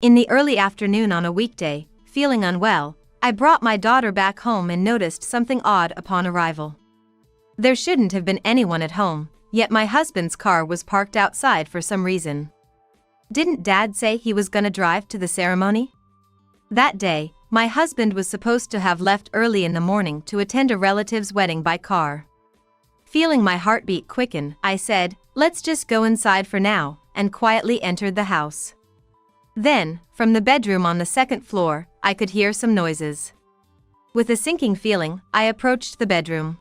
In the early afternoon on a weekday, feeling unwell, I brought my daughter back home and noticed something odd upon arrival. There shouldn't have been anyone at home, yet my husband's car was parked outside for some reason. Didn't Dad say he was gonna drive to the ceremony? That day, my husband was supposed to have left early in the morning to attend a relative's wedding by car. Feeling my heartbeat quicken, I said, "Let's just go inside for now," and quietly entered the house. Then, from the bedroom on the second floor, I could hear some noises. With a sinking feeling, I approached the bedroom.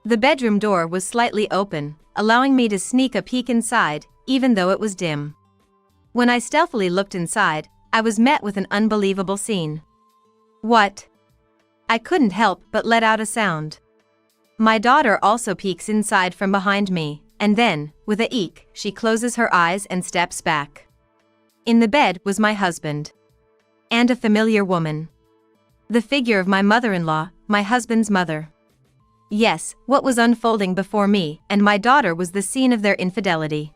The bedroom door was slightly open, allowing me to sneak a peek inside, even though it was dim. When I stealthily looked inside, I was met with an unbelievable scene. What? I couldn't help but let out a sound. My daughter also peeks inside from behind me, and then, with a eek, she closes her eyes and steps back. In the bed was my husband. And a familiar woman. The figure of my mother-in-law, my husband's mother. Yes, what was unfolding before me and my daughter was the scene of their infidelity.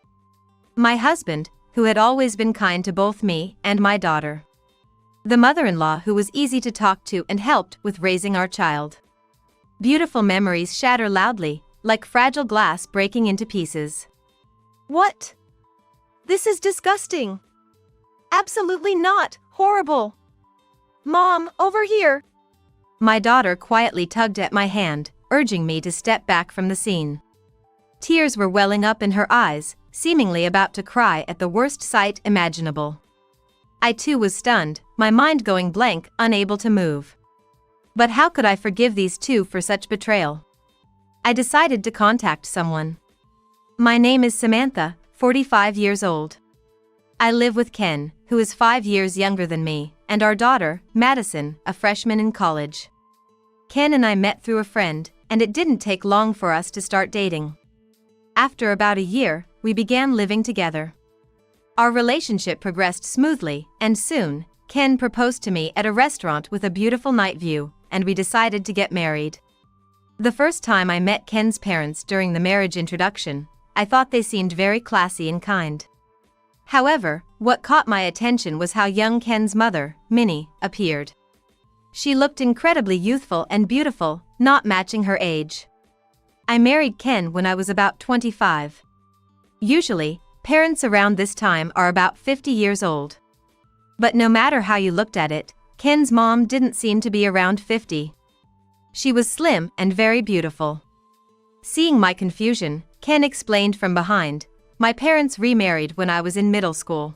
My husband, who had always been kind to both me and my daughter. The mother-in-law who was easy to talk to and helped with raising our child. Beautiful memories shatter loudly, like fragile glass breaking into pieces. What? This is disgusting. Absolutely not, horrible. Mom, over here. My daughter quietly tugged at my hand, urging me to step back from the scene. Tears were welling up in her eyes, seemingly about to cry at the worst sight imaginable. I too was stunned, my mind going blank, unable to move. But how could I forgive these two for such betrayal? I decided to contact someone. My name is Samantha, 45 years old. I live with Ken, who is 5 years younger than me, and our daughter, Madison, a freshman in college. Ken and I met through a friend, and it didn't take long for us to start dating. After about a year, we began living together. Our relationship progressed smoothly, and soon, Ken proposed to me at a restaurant with a beautiful night view, and we decided to get married. The first time I met Ken's parents during the marriage introduction, I thought they seemed very classy and kind. However, what caught my attention was how young Ken's mother, Minnie, appeared. She looked incredibly youthful and beautiful, not matching her age. I married Ken when I was about 25. Usually, parents around this time are about 50 years old. But no matter how you looked at it, Ken's mom didn't seem to be around 50. She was slim and very beautiful. Seeing my confusion, Ken explained from behind, "My parents remarried when I was in middle school.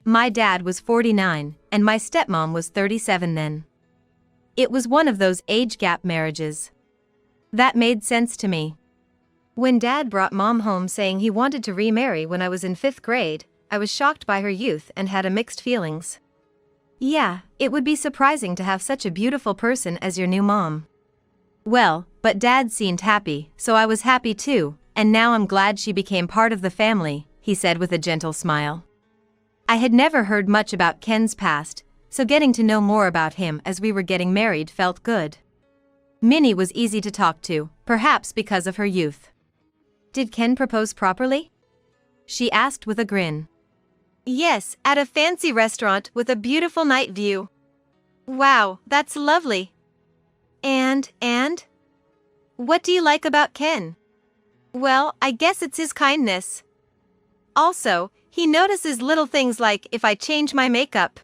My dad was 49, and my stepmom was 37 then. It was one of those age gap marriages." That made sense to me. When Dad brought Mom home saying he wanted to remarry when I was in 5th grade, I was shocked by her youth and had a mixed feelings. Yeah, it would be surprising to have such a beautiful person as your new mom. Well, but Dad seemed happy, so I was happy too, and now I'm glad she became part of the family, he said with a gentle smile. I had never heard much about Ken's past, so getting to know more about him as we were getting married felt good. Minnie was easy to talk to, perhaps because of her youth. Did Ken propose properly? She asked with a grin. Yes, at a fancy restaurant with a beautiful night view. Wow, that's lovely. And? What do you like about Ken? Well, I guess it's his kindness. Also, he notices little things like if I change my makeup.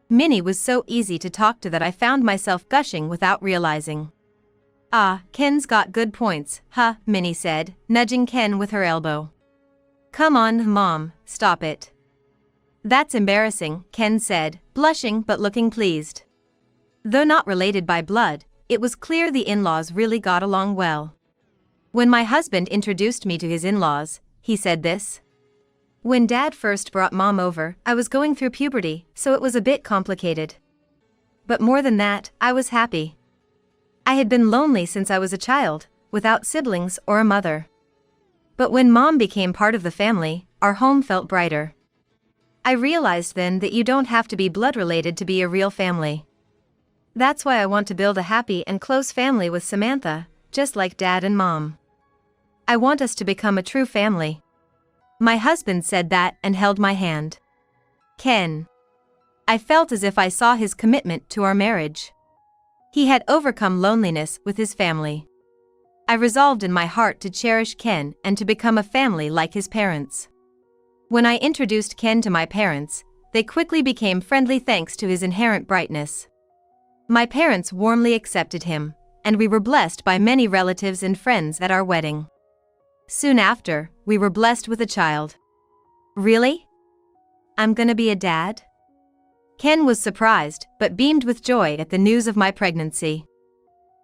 Minnie was so easy to talk to that I found myself gushing without realizing. Ah, Ken's got good points, huh, Minnie said, nudging Ken with her elbow. Come on, Mom, stop it. That's embarrassing, Ken said, blushing but looking pleased. Though not related by blood, it was clear the in-laws really got along well. When my husband introduced me to his in-laws, he said this. When Dad first brought Mom over, I was going through puberty, so it was a bit complicated. But more than that, I was happy. I had been lonely since I was a child, without siblings or a mother. But when Mom became part of the family, our home felt brighter. I realized then that you don't have to be blood related to be a real family. That's why I want to build a happy and close family with Samantha, just like Dad and Mom. I want us to become a true family. My husband said that and held my hand. Ken. I felt as if I saw his commitment to our marriage. He had overcome loneliness with his family. I resolved in my heart to cherish Ken and to become a family like his parents. When I introduced Ken to my parents, they quickly became friendly thanks to his inherent brightness. My parents warmly accepted him, and we were blessed by many relatives and friends at our wedding. Soon after, we were blessed with a child. Really? I'm gonna be a dad? Ken was surprised but beamed with joy at the news of my pregnancy.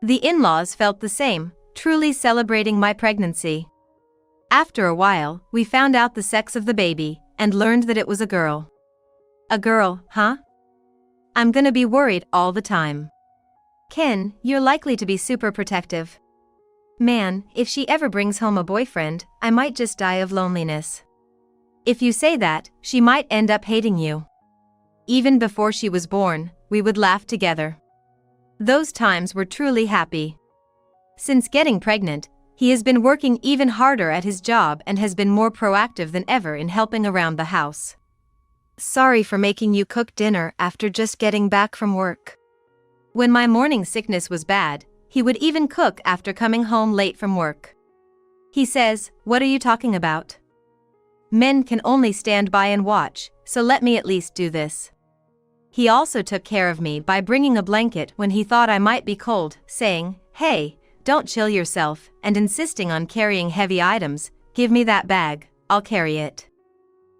The in-laws felt the same, truly celebrating my pregnancy. After a while, we found out the sex of the baby and learned that it was a girl. A girl, huh? I'm gonna be worried all the time. Ken, you're likely to be super protective. Man, if she ever brings home a boyfriend, I might just die of loneliness. If you say that, she might end up hating you. Even before she was born, we would laugh together. Those times were truly happy. Since getting pregnant, he has been working even harder at his job and has been more proactive than ever in helping around the house. Sorry for making you cook dinner after just getting back from work. When my morning sickness was bad, he would even cook after coming home late from work. He says, "What are you talking about? Men can only stand by and watch, so let me at least do this." He also took care of me by bringing a blanket when he thought I might be cold, saying, "Hey, don't chill yourself," and insisting on carrying heavy items. "Give me that bag, I'll carry it."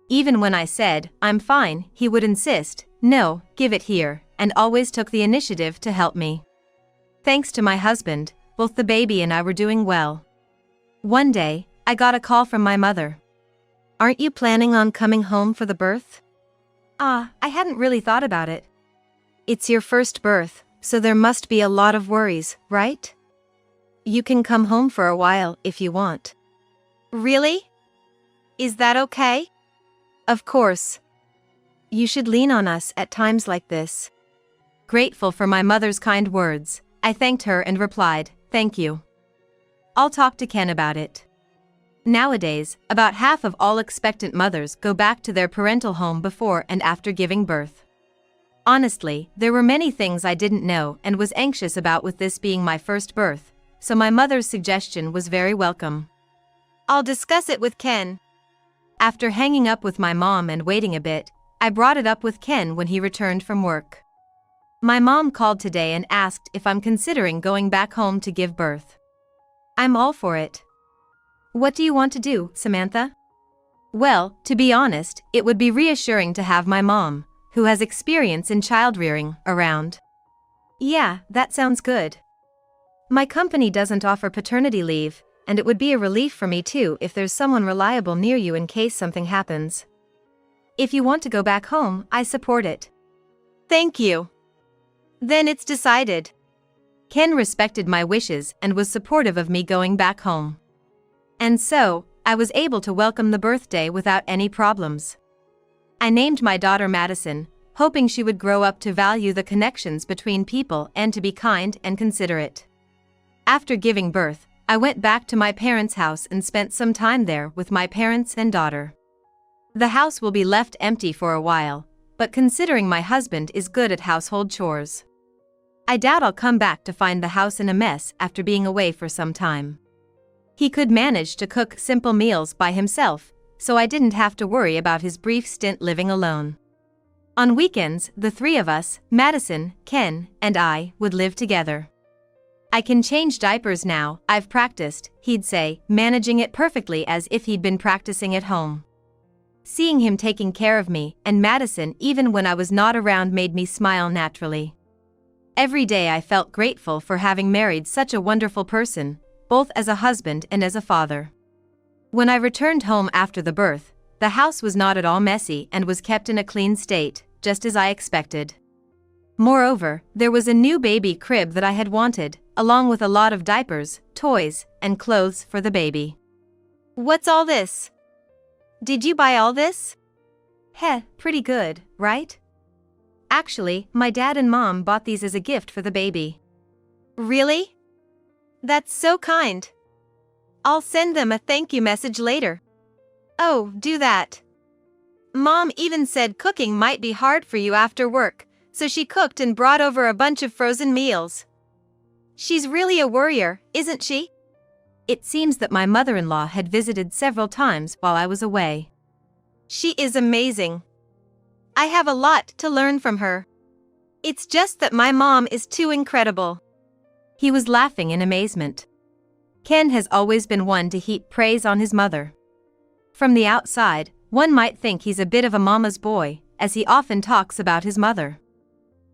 Even when I said, "I'm fine," he would insist, "No, give it here," and always took the initiative to help me. Thanks to my husband, both the baby and I were doing well. One day, I got a call from my mother. "Aren't you planning on coming home for the birth?" I hadn't really thought about it. It's your first birth, so there must be a lot of worries, right? You can come home for a while if you want. Really? Is that okay? Of course. You should lean on us at times like this. Grateful for my mother's kind words, I thanked her and replied, "Thank you. I'll talk to Ken about it." Nowadays, about half of all expectant mothers go back to their parental home before and after giving birth. Honestly, there were many things I didn't know and was anxious about with this being my first birth, so my mother's suggestion was very welcome. I'll discuss it with Ken. After hanging up with my mom and waiting a bit, I brought it up with Ken when he returned from work. My mom called today and asked if I'm considering going back home to give birth. I'm all for it. What do you want to do, Samantha? Well, to be honest, it would be reassuring to have my mom, who has experience in child-rearing, around. Yeah, that sounds good. My company doesn't offer paternity leave, and it would be a relief for me too if there's someone reliable near you in case something happens. If you want to go back home, I support it. Thank you. Then it's decided. Ken respected my wishes and was supportive of me going back home. And so, I was able to welcome the birthday without any problems. I named my daughter Madison, hoping she would grow up to value the connections between people and to be kind and considerate. After giving birth, I went back to my parents' house and spent some time there with my parents and daughter. The house will be left empty for a while, but considering my husband is good at household chores, I doubt I'll come back to find the house in a mess after being away for some time. He could manage to cook simple meals by himself, so I didn't have to worry about his brief stint living alone. On weekends, the three of us, Madison, Ken, and I, would live together. "I can change diapers now, I've practiced," he'd say, managing it perfectly as if he'd been practicing at home. Seeing him taking care of me and Madison even when I was not around made me smile naturally. Every day I felt grateful for having married such a wonderful person, both as a husband and as a father. When I returned home after the birth, the house was not at all messy and was kept in a clean state, just as I expected. Moreover, there was a new baby crib that I had wanted, along with a lot of diapers, toys, and clothes for the baby. What's all this? Did you buy all this? Heh, pretty good, right? Actually, my dad and mom bought these as a gift for the baby. Really? That's so kind. I'll send them a thank you message later. Oh, do that. Mom even said cooking might be hard for you after work, so she cooked and brought over a bunch of frozen meals. She's really a warrior, isn't she? It seems that my mother-in-law had visited several times while I was away. She is amazing. I have a lot to learn from her. It's just that my mom is too incredible. He was laughing in amazement. Ken has always been one to heap praise on his mother. From the outside, one might think he's a bit of a mama's boy, as he often talks about his mother.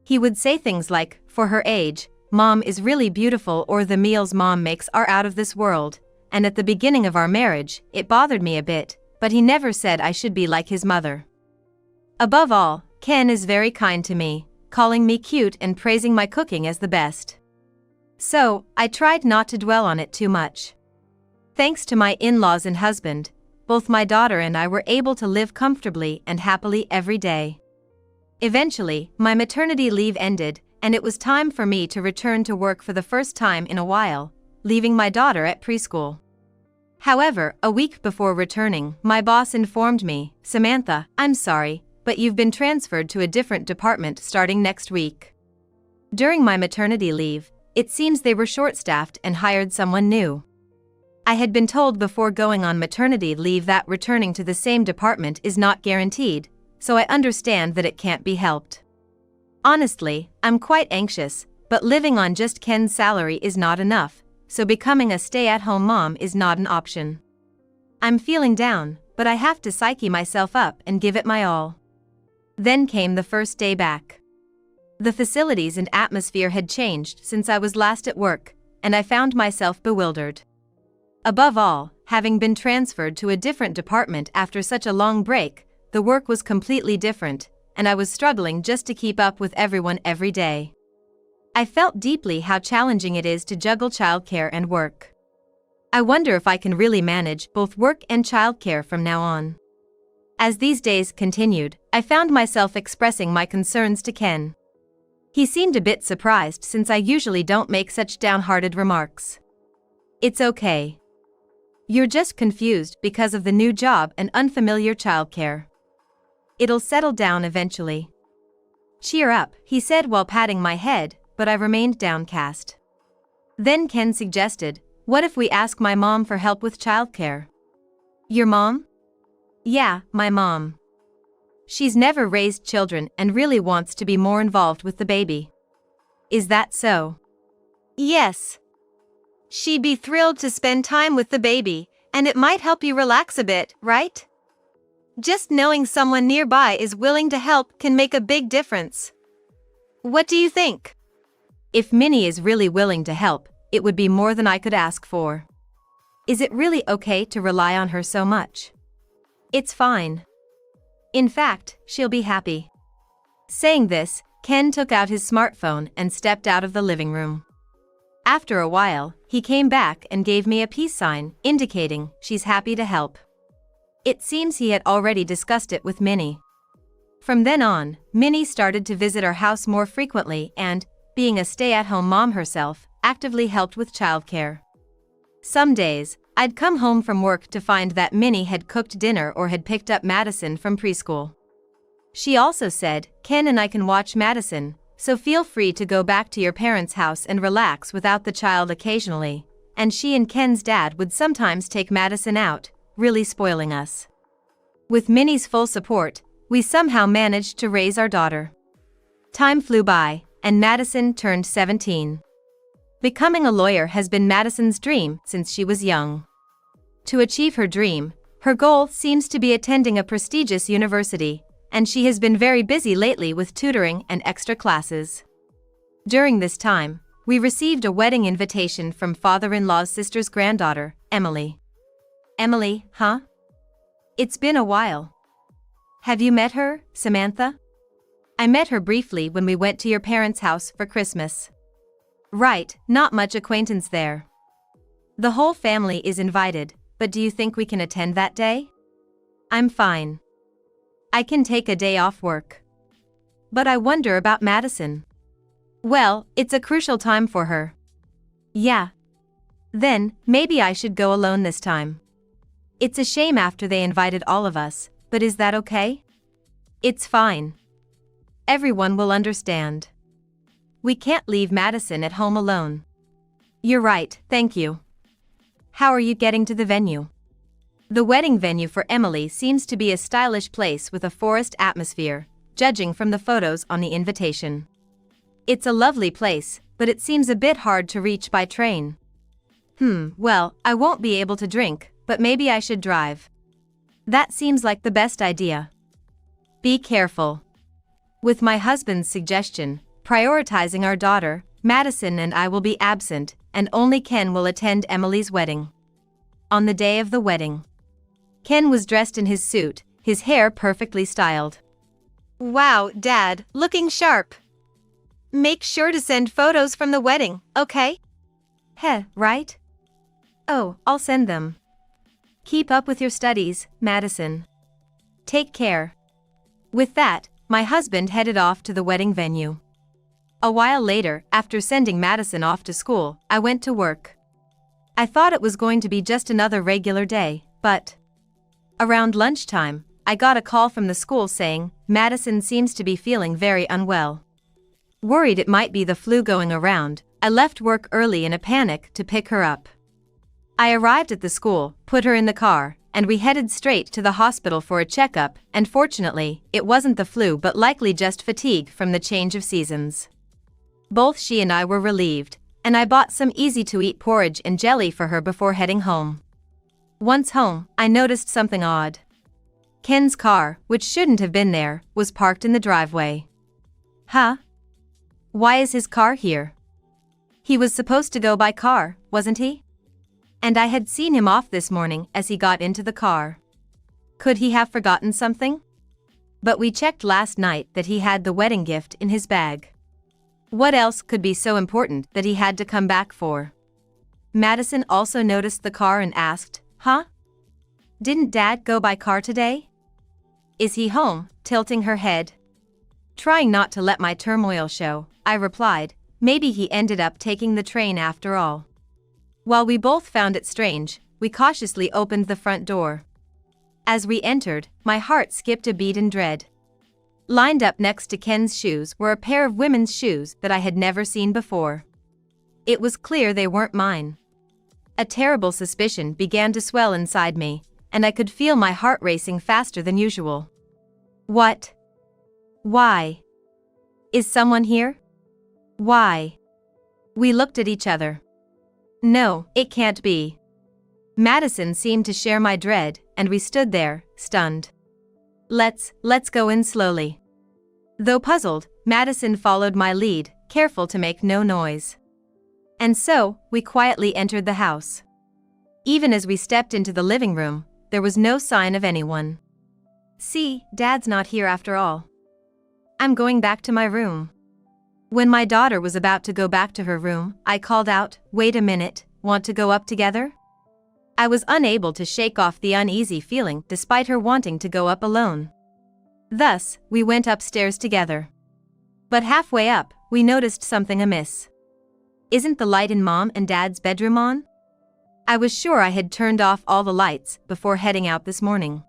He would say things like, for her age, Mom is really beautiful, or the meals Mom makes are out of this world, and at the beginning of our marriage, it bothered me a bit, but he never said I should be like his mother. Above all, Ken is very kind to me, calling me cute and praising my cooking as the best. So, I tried not to dwell on it too much. Thanks to my in-laws and husband, both my daughter and I were able to live comfortably and happily every day. Eventually, my maternity leave ended, and it was time for me to return to work for the first time in a while, leaving my daughter at preschool. However, a week before returning, my boss informed me, "Samantha, I'm sorry, but you've been transferred to a different department starting next week." During my maternity leave, it seems they were short-staffed and hired someone new. I had been told before going on maternity leave that returning to the same department is not guaranteed, so I understand that it can't be helped. Honestly, I'm quite anxious, but living on just Ken's salary is not enough, so becoming a stay-at-home mom is not an option. I'm feeling down, but I have to psyche myself up and give it my all. Then came the first day back. The facilities and atmosphere had changed since I was last at work, and I found myself bewildered. Above all, having been transferred to a different department after such a long break, the work was completely different, and I was struggling just to keep up with everyone every day. I felt deeply how challenging it is to juggle childcare and work. I wonder if I can really manage both work and childcare from now on. As these days continued, I found myself expressing my concerns to Ken. He seemed a bit surprised since I usually don't make such downhearted remarks. It's okay. You're just confused because of the new job and unfamiliar childcare. It'll settle down eventually. Cheer up, he said while patting my head, but I remained downcast. Then Ken suggested, what if we ask my mom for help with childcare? Your mom? Yeah, my mom. She's never raised children and really wants to be more involved with the baby. Is that so? Yes. She'd be thrilled to spend time with the baby, and it might help you relax a bit, right? Just knowing someone nearby is willing to help can make a big difference. What do you think? If Minnie is really willing to help, it would be more than I could ask for. Is it really okay to rely on her so much? It's fine. In fact, she'll be happy. Saying this, Ken took out his smartphone and stepped out of the living room. After a while, he came back and gave me a peace sign, indicating she's happy to help. It seems he had already discussed it with Minnie. From then on, Minnie started to visit our house more frequently and, being a stay-at-home mom herself, actively helped with childcare. Some days, I'd come home from work to find that Minnie had cooked dinner or had picked up Madison from preschool. She also said, "Ken and I can watch Madison, so feel free to go back to your parents' house and relax without the child occasionally," and she and Ken's dad would sometimes take Madison out, really spoiling us. With Minnie's full support, we somehow managed to raise our daughter. Time flew by, and Madison turned 17. Becoming a lawyer has been Madison's dream since she was young. To achieve her dream, her goal seems to be attending a prestigious university, and she has been very busy lately with tutoring and extra classes. During this time, we received a wedding invitation from father-in-law's sister's granddaughter, Emily. Emily, huh? It's been a while. Have you met her, Samantha? I met her briefly when we went to your parents' house for Christmas. Right, not much acquaintance there. The whole family is invited, but do you think we can attend that day? I'm fine. I can take a day off work. But I wonder about Madison. Well, it's a crucial time for her. Yeah. Then, maybe I should go alone this time. It's a shame after they invited all of us, but is that okay? It's fine. Everyone will understand. We can't leave Madison at home alone. You're right, thank you. How are you getting to the venue? The wedding venue for Emily seems to be a stylish place with a forest atmosphere, judging from the photos on the invitation. It's a lovely place, but it seems a bit hard to reach by train. Well, I won't be able to drink, but maybe I should drive. That seems like the best idea. Be careful. With my husband's suggestion, prioritizing our daughter, Madison and I will be absent, and only Ken will attend Emily's wedding. On the day of the wedding, Ken was dressed in his suit, his hair perfectly styled. Wow, Dad, looking sharp. Make sure to send photos from the wedding, okay? Right? Oh, I'll send them. Keep up with your studies, Madison. Take care. With that, my husband headed off to the wedding venue. A while later, after sending Madison off to school, I went to work. I thought it was going to be just another regular day, but around lunchtime, I got a call from the school saying, Madison seems to be feeling very unwell. Worried it might be the flu going around, I left work early in a panic to pick her up. I arrived at the school, put her in the car, and we headed straight to the hospital for a checkup, and fortunately, it wasn't the flu but likely just fatigue from the change of seasons. Both she and I were relieved, and I bought some easy-to-eat porridge and jelly for her before heading home. Once home, I noticed something odd. Ken's car, which shouldn't have been there, was parked in the driveway. Why is his car here? He was supposed to go by car, wasn't he? And I had seen him off this morning as he got into the car. Could he have forgotten something? But we checked last night that he had the wedding gift in his bag. What else could be so important that he had to come back for? Madison also noticed the car and asked, Didn't Dad go by car today? Is he home? Tilting her head. Trying not to let my turmoil show, I replied, maybe he ended up taking the train after all. While we both found it strange, we cautiously opened the front door. As we entered, my heart skipped a beat in dread. Lined up next to Ken's shoes were a pair of women's shoes that I had never seen before. It was clear they weren't mine. A terrible suspicion began to swell inside me, and I could feel my heart racing faster than usual. What? Why? Is someone here? Why? We looked at each other. No, it can't be. Madison seemed to share my dread, and we stood there, stunned. Let's go in slowly. Though puzzled, Madison followed my lead, careful to make no noise. And so, we quietly entered the house. Even as we stepped into the living room, there was no sign of anyone. See, Dad's not here after all. I'm going back to my room. When my daughter was about to go back to her room, I called out, wait a minute, want to go up together? I was unable to shake off the uneasy feeling despite her wanting to go up alone. Thus, we went upstairs together. But halfway up, we noticed something amiss. Isn't the light in Mom and Dad's bedroom on? I was sure I had turned off all the lights before heading out this morning.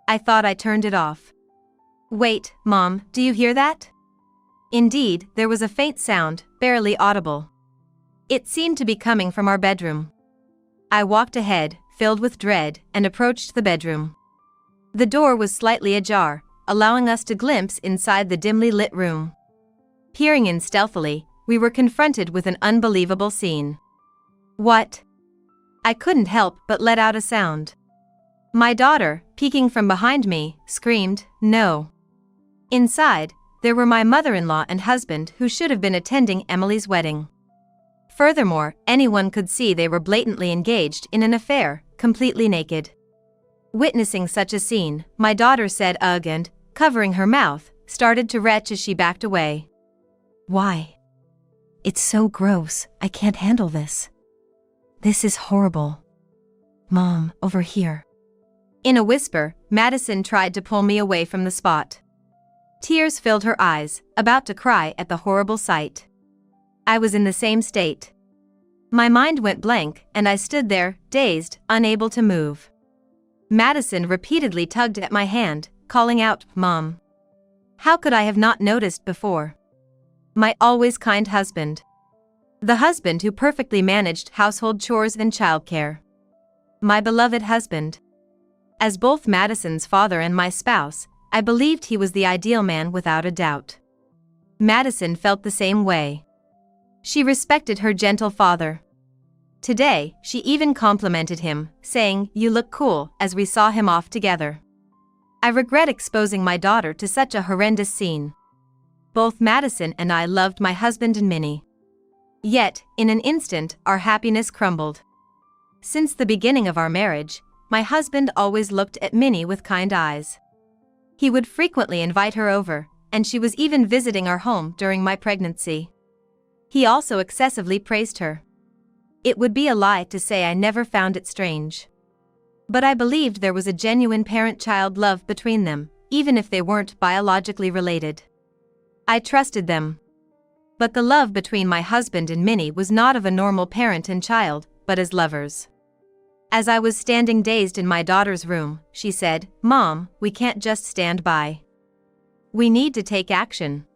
I thought I turned it off. Wait, Mom, do you hear that? Indeed, there was a faint sound, barely audible. It seemed to be coming from our bedroom. I walked ahead, filled with dread, and approached the bedroom. The door was slightly ajar, allowing us to glimpse inside the dimly lit room. Peering in stealthily, we were confronted with an unbelievable scene. What? I couldn't help but let out a sound. My daughter, peeking from behind me, screamed, "No!" Inside, there were my mother-in-law and husband who should have been attending Emily's wedding. Furthermore, anyone could see they were blatantly engaged in an affair, completely naked. Witnessing such a scene, my daughter said ugh and, covering her mouth, started to retch as she backed away. Why? It's so gross, I can't handle this. This is horrible. Mom, over here. In a whisper, Madison tried to pull me away from the spot. Tears filled her eyes, about to cry at the horrible sight. I was in the same state. My mind went blank, and I stood there, dazed, unable to move. Madison repeatedly tugged at my hand, calling out, "Mom." How could I have not noticed before? My always kind husband. The husband who perfectly managed household chores and childcare. My beloved husband. As both Madison's father and my spouse, I believed he was the ideal man without a doubt. Madison felt the same way. She respected her gentle father. Today, she even complimented him, saying, "You look cool," as we saw him off together. I regret exposing my daughter to such a horrendous scene. Both Madison and I loved my husband and Minnie. Yet, in an instant, our happiness crumbled. Since the beginning of our marriage, my husband always looked at Minnie with kind eyes. He would frequently invite her over, and she was even visiting our home during my pregnancy. He also excessively praised her. It would be a lie to say I never found it strange. But I believed there was a genuine parent-child love between them, even if they weren't biologically related. I trusted them. But the love between my husband and Minnie was not of a normal parent and child, but as lovers. As I was standing dazed in my daughter's room, she said, "Mom, we can't just stand by. We need to take action.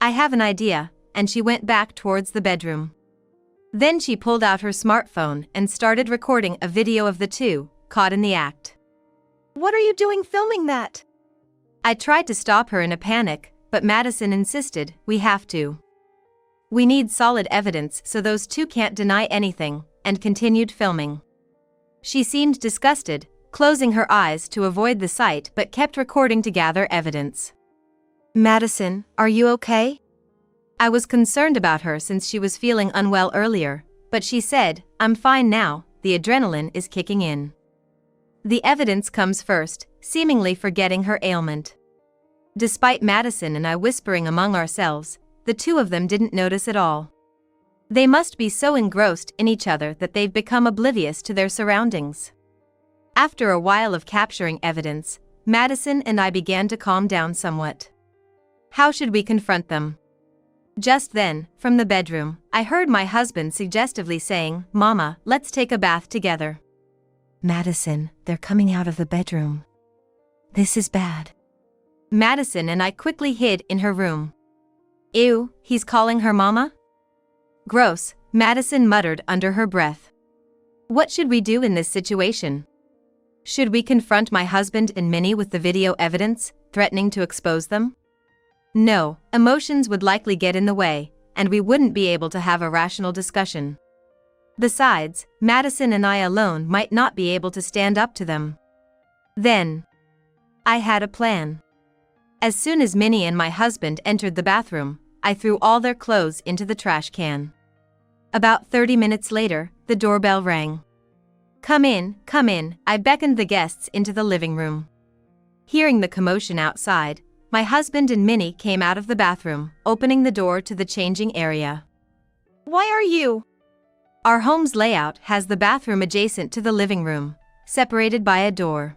I have an idea," and she went back towards the bedroom. Then she pulled out her smartphone and started recording a video of the two, caught in the act. "What are you doing filming that?" I tried to stop her in a panic, but Madison insisted, "We have to. We need solid evidence so those two can't deny anything," and continued filming. She seemed disgusted, closing her eyes to avoid the sight but kept recording to gather evidence. "Madison, are you okay?" I was concerned about her since she was feeling unwell earlier, but she said, "I'm fine now, the adrenaline is kicking in." The evidence comes first, seemingly forgetting her ailment. Despite Madison and I whispering among ourselves, the two of them didn't notice at all. They must be so engrossed in each other that they've become oblivious to their surroundings. After a while of capturing evidence, Madison and I began to calm down somewhat. How should we confront them? Just then, from the bedroom, I heard my husband suggestively saying, "Mama, let's take a bath together." "Madison, they're coming out of the bedroom. This is bad." Madison and I quickly hid in her room. "Ew, he's calling her mama?" "Gross," Madison muttered under her breath. What should we do in this situation? Should we confront my husband and Minnie with the video evidence, threatening to expose them? No, emotions would likely get in the way, and we wouldn't be able to have a rational discussion. Besides, Madison and I alone might not be able to stand up to them. Then, I had a plan. As soon as Minnie and my husband entered the bathroom, I threw all their clothes into the trash can. About 30 minutes later, the doorbell rang. Come in," I beckoned the guests into the living room. Hearing the commotion outside, my husband and Minnie came out of the bathroom, opening the door to the changing area. "Why are you?" Our home's layout has the bathroom adjacent to the living room, separated by a door.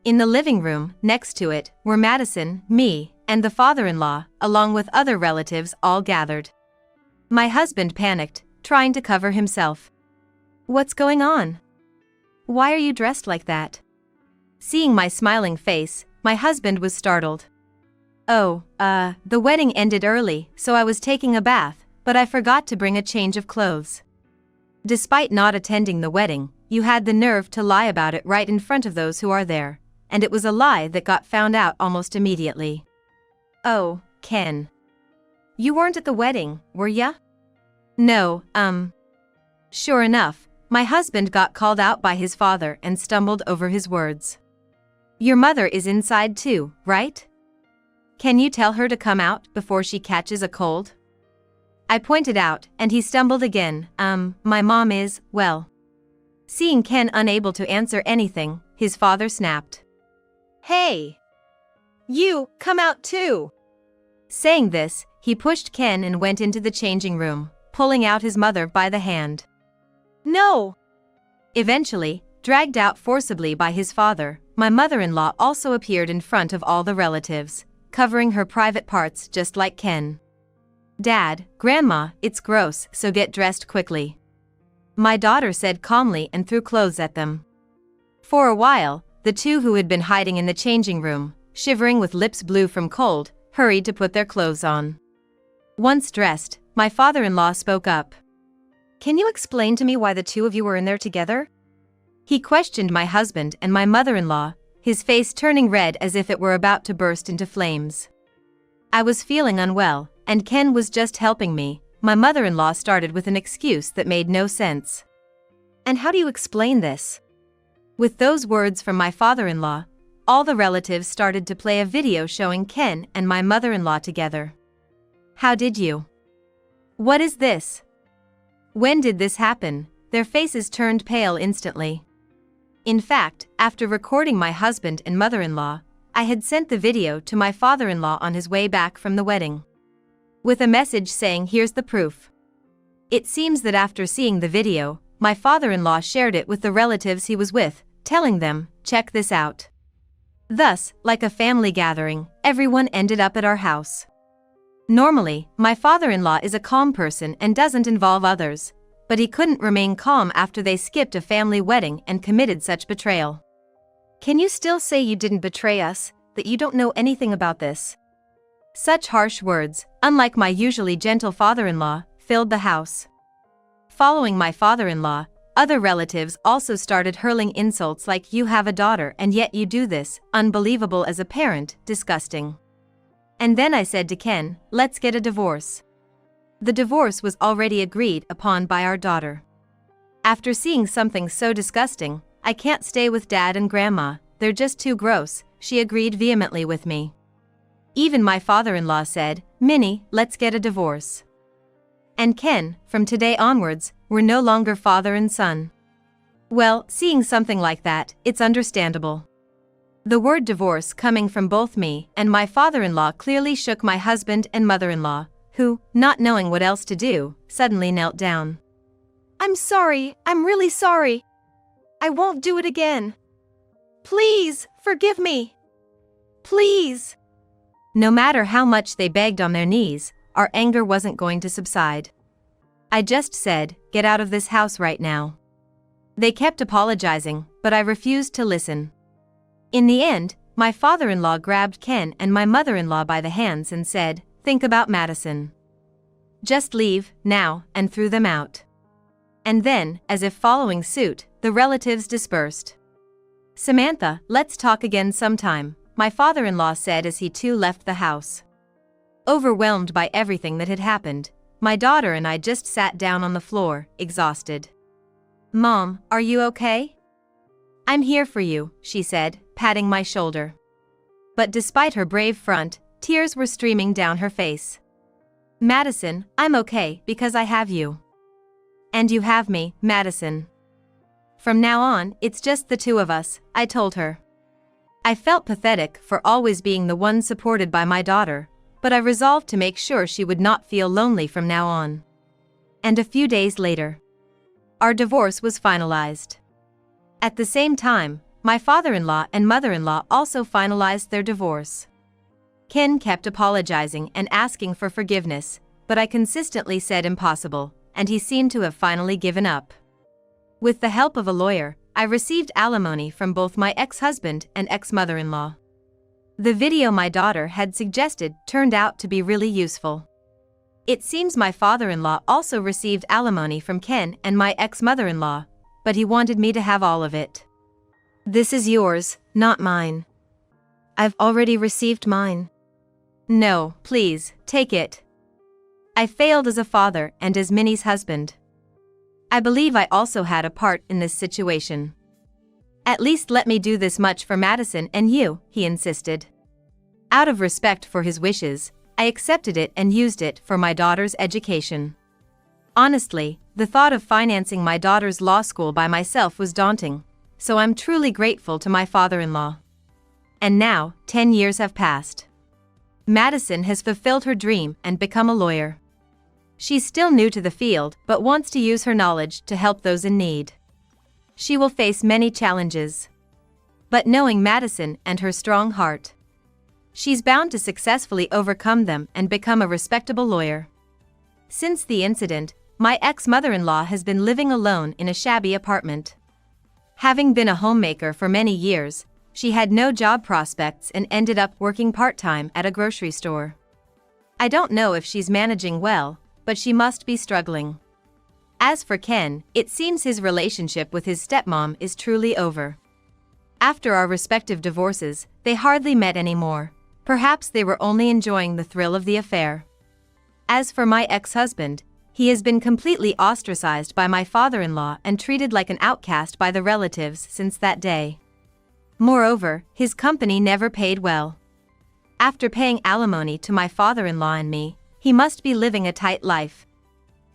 In the living room, next to it, were Madison, me, and the father-in-law, along with other relatives all gathered. My husband panicked, trying to cover himself. "What's going on? Why are you dressed like that?" Seeing my smiling face, my husband was startled. "Oh, the wedding ended early, so I was taking a bath, but I forgot to bring a change of clothes." Despite not attending the wedding, you had the nerve to lie about it right in front of those who are there, and it was a lie that got found out almost immediately. "Oh, Ken. You weren't at the wedding, were ya?" "No, Sure enough, my husband got called out by his father and stumbled over his words. "Your mother is inside too, right? Can you tell her to come out before she catches a cold?" I pointed out, and he stumbled again, My mom is, well." Seeing Ken unable to answer anything, his father snapped. "Hey! You, come out too!" Saying this, he pushed Ken and went into the changing room, pulling out his mother by the hand. "No!" Eventually, dragged out forcibly by his father, my mother-in-law also appeared in front of all the relatives, covering her private parts just like Ken. "Dad, Grandma, it's gross, so get dressed quickly," my daughter said calmly and threw clothes at them. For a while, the two who had been hiding in the changing room, shivering with lips blue from cold, hurried to put their clothes on. Once dressed, my father-in-law spoke up. Can you explain to me why the two of you were in there together? He questioned my husband and my mother-in-law, his face turning red as if it were about to burst into flames. I was feeling unwell, and Ken was just helping me. My mother-in-law started with an excuse that made no sense. And how do you explain this? With those words from my father-in-law, all the relatives started to play a video showing Ken and my mother-in-law together. How did you? What is this? When did this happen? Their faces turned pale instantly. In fact, after recording my husband and mother-in-law, I had sent the video to my father-in-law on his way back from the wedding, with a message saying here's the proof. It seems that after seeing the video, my father-in-law shared it with the relatives he was with, telling them, check this out. Thus, like a family gathering, everyone ended up at our house. Normally, my father-in-law is a calm person and doesn't involve others, but he couldn't remain calm after they skipped a family wedding and committed such betrayal. Can you still say you didn't betray us, that you don't know anything about this? Such harsh words, unlike my usually gentle father-in-law, filled the house. Following my father-in-law, other relatives also started hurling insults like you have a daughter and yet you do this, unbelievable as a parent, disgusting. And then I said to Ken, let's get a divorce. The divorce was already agreed upon by our daughter. After seeing something so disgusting, I can't stay with Dad and Grandma, they're just too gross, she agreed vehemently with me. Even my father-in-law said, Minnie, let's get a divorce. And Ken, from today onwards, we're no longer father and son. Well, seeing something like that, it's understandable. The word divorce coming from both me and my father-in-law clearly shook my husband and mother-in-law, who, not knowing what else to do, suddenly knelt down. I'm sorry, I'm really sorry. I won't do it again. Please, forgive me. Please. No matter how much they begged on their knees, our anger wasn't going to subside. I just said, get out of this house right now. They kept apologizing, but I refused to listen. In the end, my father-in-law grabbed Ken and my mother-in-law by the hands and said, think about Madison. Just leave, now, and threw them out. And then, as if following suit, the relatives dispersed. Samantha, let's talk again sometime, my father-in-law said as he too left the house. Overwhelmed by everything that had happened, my daughter and I just sat down on the floor, exhausted. Mom, are you okay? I'm here for you, she said, patting my shoulder. But despite her brave front, tears were streaming down her face. Madison, I'm okay because I have you. And you have me, Madison. From now on, it's just the two of us, I told her. I felt pathetic for always being the one supported by my daughter, but I resolved to make sure she would not feel lonely from now on. And a few days later, our divorce was finalized. At the same time, my father-in-law and mother-in-law also finalized their divorce. Ken kept apologizing and asking for forgiveness, but I consistently said impossible, and he seemed to have finally given up. With the help of a lawyer, I received alimony from both my ex-husband and ex-mother-in-law. The video my daughter had suggested turned out to be really useful. It seems my father-in-law also received alimony from Ken and my ex-mother-in-law, but he wanted me to have all of it. This is yours, not mine. I've already received mine. No, please, take it. I failed as a father and as Minnie's husband. I believe I also had a part in this situation. At least let me do this much for Madison and you, he insisted. Out of respect for his wishes, I accepted it and used it for my daughter's education. Honestly, the thought of financing my daughter's law school by myself was daunting, so I'm truly grateful to my father-in-law. And now, 10 years have passed. Madison has fulfilled her dream and become a lawyer. She's still new to the field but wants to use her knowledge to help those in need. She will face many challenges. But knowing Madison and her strong heart, she's bound to successfully overcome them and become a respectable lawyer. Since the incident, my ex-mother-in-law has been living alone in a shabby apartment. Having been a homemaker for many years, she had no job prospects and ended up working part-time at a grocery store. I don't know if she's managing well, but she must be struggling. As for Ken, it seems his relationship with his stepmom is truly over. After our respective divorces, they hardly met anymore. Perhaps they were only enjoying the thrill of the affair. As for my ex-husband, he has been completely ostracized by my father-in-law and treated like an outcast by the relatives since that day. Moreover, his company never paid well. After paying alimony to my father-in-law and me, he must be living a tight life.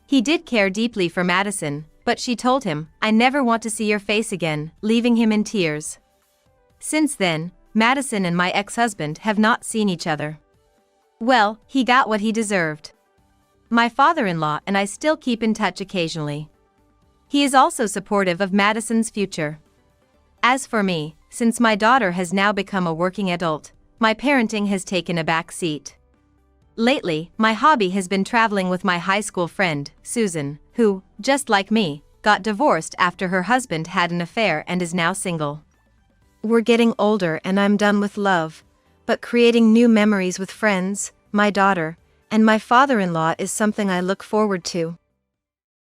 He did care deeply for Madison, but she told him, "I never want to see your face again," leaving him in tears. Since then, Madison and my ex-husband have not seen each other. Well, he got what he deserved. My father-in-law and I still keep in touch occasionally. He is also supportive of Madison's future. As for me, since my daughter has now become a working adult, my parenting has taken a back seat. Lately, my hobby has been traveling with my high school friend, Susan, who, just like me, got divorced after her husband had an affair and is now single. We're getting older and I'm done with love, but creating new memories with friends, my daughter, and my father-in-law is something I look forward to.